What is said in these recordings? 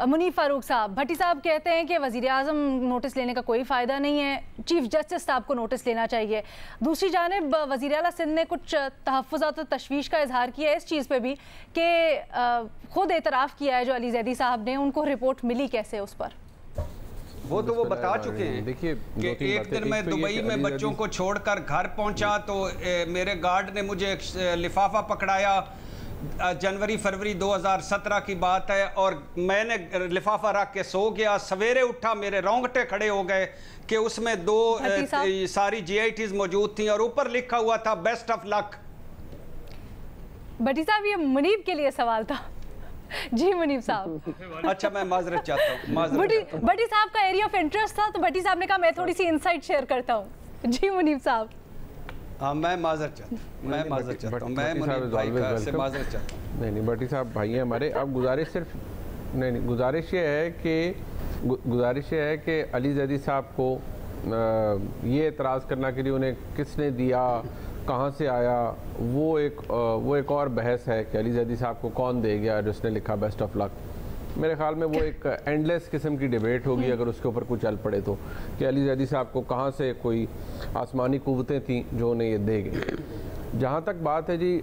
मुनीफ फारूक साहब, भट्टी साहब कहते हैं कि वज़ीर-ए-आज़म नोटिस लेने का कोई फ़ायदा नहीं है, चीफ जस्टिस साहब को नोटिस लेना चाहिए। दूसरी जानिब वज़ीर आला सिंध ने कुछ तहफ़्फ़ुज़ात और तशवीश का इजहार किया है इस चीज़ पे भी कि खुद एतराफ़ किया है जो अली ज़ैदी साहब ने, उनको रिपोर्ट मिली कैसे उस पर? वो तो वो बता चुके हैं। देखिए कि एक दिन मैं दुबई में बच्चों को छोड़कर घर पहुंचा तो मेरे गार्ड ने मुझे एक लिफाफा पकड़ाया। जनवरी फरवरी 2017 की बात है और मैंने लिफाफा रख के सो गया। सवेरे उठा, मेरे रोंगटे खड़े हो गए कि उसमें 2 सारी GITs मौजूद थी और ऊपर लिखा हुआ था बेस्ट ऑफ लक। भट्टी साहब, ये मुनीब के लिए सवाल था। जी मुनीब साहब। अच्छा, मैं माजरत चाहता हूँ। भट्टी साहब का एरिया ऑफ इंटरेस्ट था तो भट्टी साहब ने कहा मैं थोड़ी सी इनसाइट शेयर करता हूँ। जी मुनीब साहब। हाँ, मैं माजरत चाहता हूँ, मैं माजरत चाहता हूँ, मैं मुनीब भाई का से माजरत चाहता हूँ। नहीं, भट्टी साहब भाई हैं हमारे। अब गुजारिश सिर्फ नहीं, गुजारिश ये है कि अली ज़ैदी साहब को ये एतराज़ करना कि उन्हें किसने दिया, कहाँ से आया, वो एक और बहस है कि अली ज़ैदी साहब को कौन दे गया जिसने लिखा बेस्ट ऑफ लक। मेरे ख्याल में वो एक एंडलेस किस्म की डिबेट होगी अगर उसके ऊपर कुछ चल पड़े तो, कि अली ज़ैदी साहब को कहाँ से कोई आसमानी कुव्वतें थीं जो उन्हें ये दे गई। जहाँ तक बात है जी,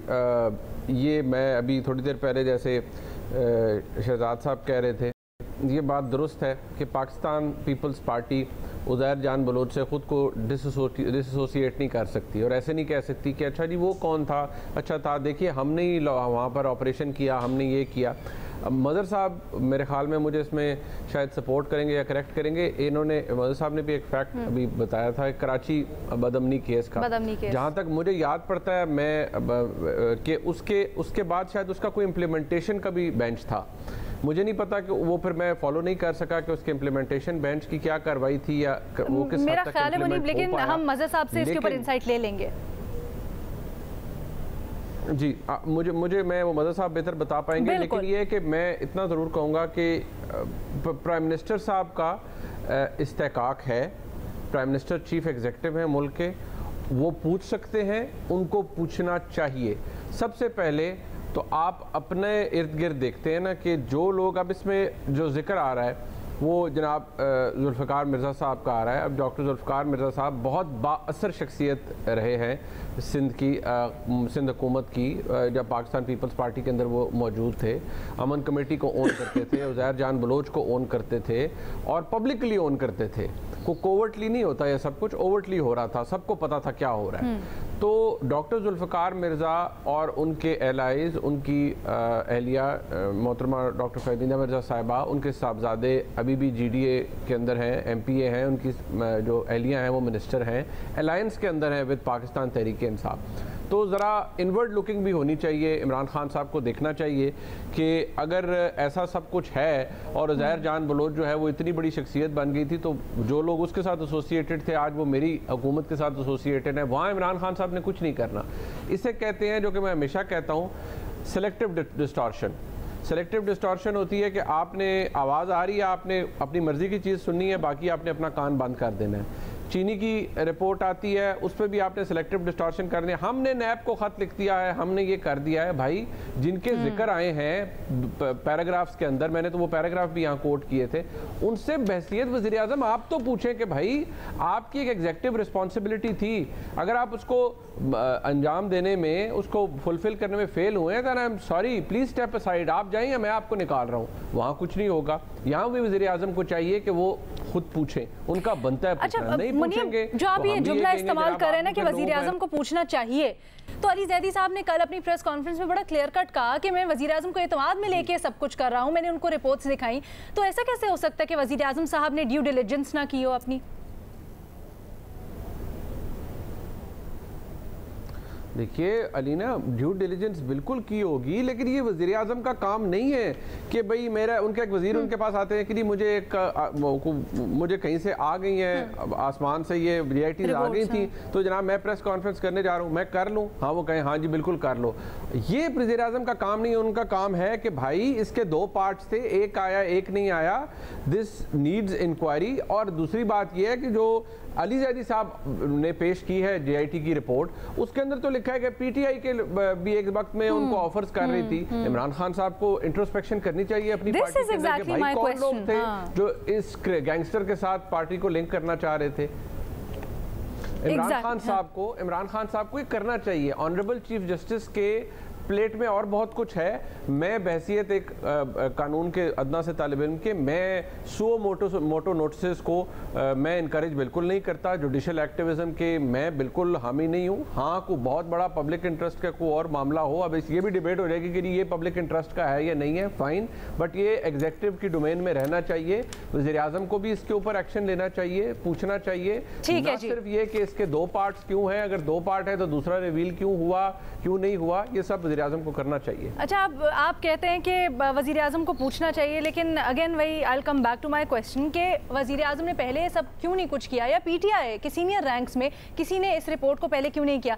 ये मैं अभी थोड़ी देर पहले जैसे शहजाद साहब कह रहे थे, ये बात दुरुस्त है कि पाकिस्तान पीपल्स पार्टी उज़ैर जान बलोच से ख़ुद को डिसोसिएट नहीं कर सकती और ऐसे नहीं कह सकती कि अच्छा जी वो कौन था, अच्छा था, देखिए हमने ही वहाँ पर ऑपरेशन किया, हमने ये किया। मदर साहब मेरे ख्याल में मुझे इसमें शायद सपोर्ट करेंगे या करेक्ट करेंगे। इन्होंने मदर साहब ने भी एक फैक्ट अभी बताया था कराची बदअमनी केस का, जहाँ तक मुझे याद पड़ता है मैं कि उसके बाद शायद उसका कोई इम्प्लीमेंटेशन का भी बेंच था। मुझे नहीं पता कि वो फिर मैं फॉलो नहीं कर सका कि उसके इम्प्लीमेंटेशन बेंच की क्या कार्रवाई थी या वो किस मेरा ख्याल है मुनीब, लेकिन हम मज़र साहब से इसके ऊपर इंसाइट ले लेंगे। जी मुझे मैं वो मदर साहब बेहतर बता पाएंगे, लेकिन ये है कि मैं इतना ज़रूर कहूँगा कि प्राइम मिनिस्टर साहब का इस्तेकाक है, प्राइम मिनिस्टर चीफ एग्जीक्यूटिव हैं मुल्क के, वो पूछ सकते हैं, उनको पूछना चाहिए। सबसे पहले तो आप अपने इर्द गिर्द देखते हैं ना कि जो लोग, अब इसमें जो जिक्र आ रहा है वो जनाब जुल्फ़िकार मिर्ज़ा साहब का आ रहा है। अब डॉक्टर जुल्फ़िकार मिर्ज़ा साहब बहुत बाअसर शख्सियत रहे हैं सिंध हुकूमत की, जब पाकिस्तान पीपल्स पार्टी के अंदर वो मौजूद थे। अमन कमेटी को ओन करते थे, उज़ैर जान बलोच को ओन करते थे और पब्लिकली ओन करते थे। कोवर्टली नहीं होता ये सब कुछ, ओवर्टली हो रहा था, सबको पता था क्या हो रहा है। तो डॉक्टर जुल्फ़िकार मिर्ज़ा और उनके एलाइज, उनकी अहलिया मोहतरमा डॉक्टर फ़ैज़ीना मिर्ज़ा साहिबा, उनके साहबजादे अभी भी GDA के अंदर हैं, MPA हैं, उनकी जो अहलियाँ हैं वो मिनिस्टर हैं, अलायंस के अंदर हैं विद पाकिस्तान तहरीक इंसाफ। तो ज़रा इनवर्ड लुकिंग भी होनी चाहिए, इमरान खान साहब को देखना चाहिए कि अगर ऐसा सब कुछ है और उज़ैर जान बलोच जो है वो इतनी बड़ी शख्सियत बन गई थी, तो जो लोग उसके साथ एसोसिएटेड थे आज वो मेरी हुकूमत के साथ एसोसिएटेड है, वहाँ इमरान खान साहब ने कुछ नहीं करना। इसे कहते हैं, जो कि मैं हमेशा कहता हूँ, सेलेक्टिव डिस्टॉर्शन। सेलेक्टिव डिस्टॉर्शन होती है कि आपने आवाज़ आ रही है, आपने अपनी मर्ज़ी की चीज़ सुननी है, बाकी आपने अपना कान बंद कर देना है। चीनी की रिपोर्ट आती है, उस पर भी आपने सेलेक्टिव डिस्टॉर्शन करने, हमने नैब को ख़त लिख दिया है, हमने ये कर दिया है। भाई जिनके जिक्र आए हैं पैराग्राफ्स के अंदर, मैंने तो वो पैराग्राफ भी यहाँ कोट किए थे, उनसे बहसियत वज़ीर आज़म आप तो पूछें कि भाई आपकी एक एग्जेक्टिव रिस्पॉन्सिबिलिटी थी, अगर आप उसको अंजाम देने में, उसको फुलफिल करने में फेल हुए हैं, तो I am sorry, please step aside, आप जाइए, मैं आपको निकाल रहा हूँ। वहाँ कुछ नहीं होगा। यहाँ भी वज़ीर आज़म को चाहिए कि वो खुद पूछें, उनका बनता है पूछना। नहीं पूछेंगे, जो आप ये जुमला इस्तेमाल कर रहे हैं ना कि वज़ीर आज़म को पूछना चाहिए, तो अली ज़ैदी साहब ने कल अपनी प्रेस कॉन्फ्रेंस में बड़ा क्लियर कट कहा कि मैं वज़ीर आज़म को एतमाद में लेके सब कुछ कर रहा हूँ, मैंने उनको रिपोर्ट्स दिखाई। तो ऐसा कैसे हो सकता है कि वज़ीर आज़म साहब ने ड्यू डिलिजेंस ना की हो अपनी? देखिए अलीना, ड्यू डिलिजेंस बिल्कुल की होगी, लेकिन ये वज़ीर आज़म का काम नहीं है कि भाई मेरा, उनके एक वज़ीर उनके पास आते हैं कि मुझे कहीं से आ गई हैं, आसमान से ये GITs आ गई थी, तो जनाब मैं प्रेस कॉन्फ्रेंस करने जा रहा हूँ, मैं कर लूँ। हाँ, वो कहें हाँ जी बिल्कुल कर लो। ये वज़ीर आज़म का काम नहीं है। उनका काम है कि भाई इसके 2 पार्ट्स थे, एक आया एक नहीं आया, दिस नीड्स इंक्वायरी। और दूसरी बात यह है कि जो अली ज़ैदी साहब ने पेश की है JIT की रिपोर्ट, उसके अंदर तो लिखा देखा है कि पीटीआई के भी एक वक्त में उनको ऑफर्स कर रही थी। इमरान खान साहब को इंट्रोस्पेक्शन करनी चाहिए अपनी पार्टी के अंदर कि भाई कौन लोग थे जो इस गैंगस्टर के साथ पार्टी को लिंक करना चाह रहे थे। इमरान खान साहब को ये करना चाहिए। ऑनरेबल चीफ जस्टिस के प्लेट में और बहुत कुछ है। मैं बहसियत एक कानून के अदना से तालिब इल्म के मैं सुओ मोटो नोटिस को मैं इनकरेज बिल्कुल नहीं करता। जुडिशल एक्टिविज्म के मैं बिल्कुल हामी नहीं हूँ। हाँ, को बहुत बड़ा पब्लिक इंटरेस्ट का कोई और मामला हो, अब ये भी डिबेट हो जाएगी कि ये पब्लिक इंटरेस्ट का है या नहीं है, फाइन, बट ये एग्जीक्यूटिव की डोमेन में रहना चाहिए। वज़ीर आज़म को भी इसके ऊपर एक्शन लेना चाहिए, पूछना चाहिए। ना सिर्फ ये कि इसके 2 पार्ट्स क्यों हैं, अगर 2 पार्ट है तो दूसरा रिवील क्यों हुआ, क्यों नहीं हुआ, ये सब वज़ीर आज़म को करना चाहिए। अच्छा, आप कहते हैं कि वज़ीर आज़म को पूछना चाहिए, लेकिन अगेन वही I will come back to my question कि वज़ीर आज़म ने पहले सब क्यों नहीं कुछ किया, या पीटीआई के सीनियर रैंक्स में किसी ने इस रिपोर्ट को पहले क्यों नहीं किया?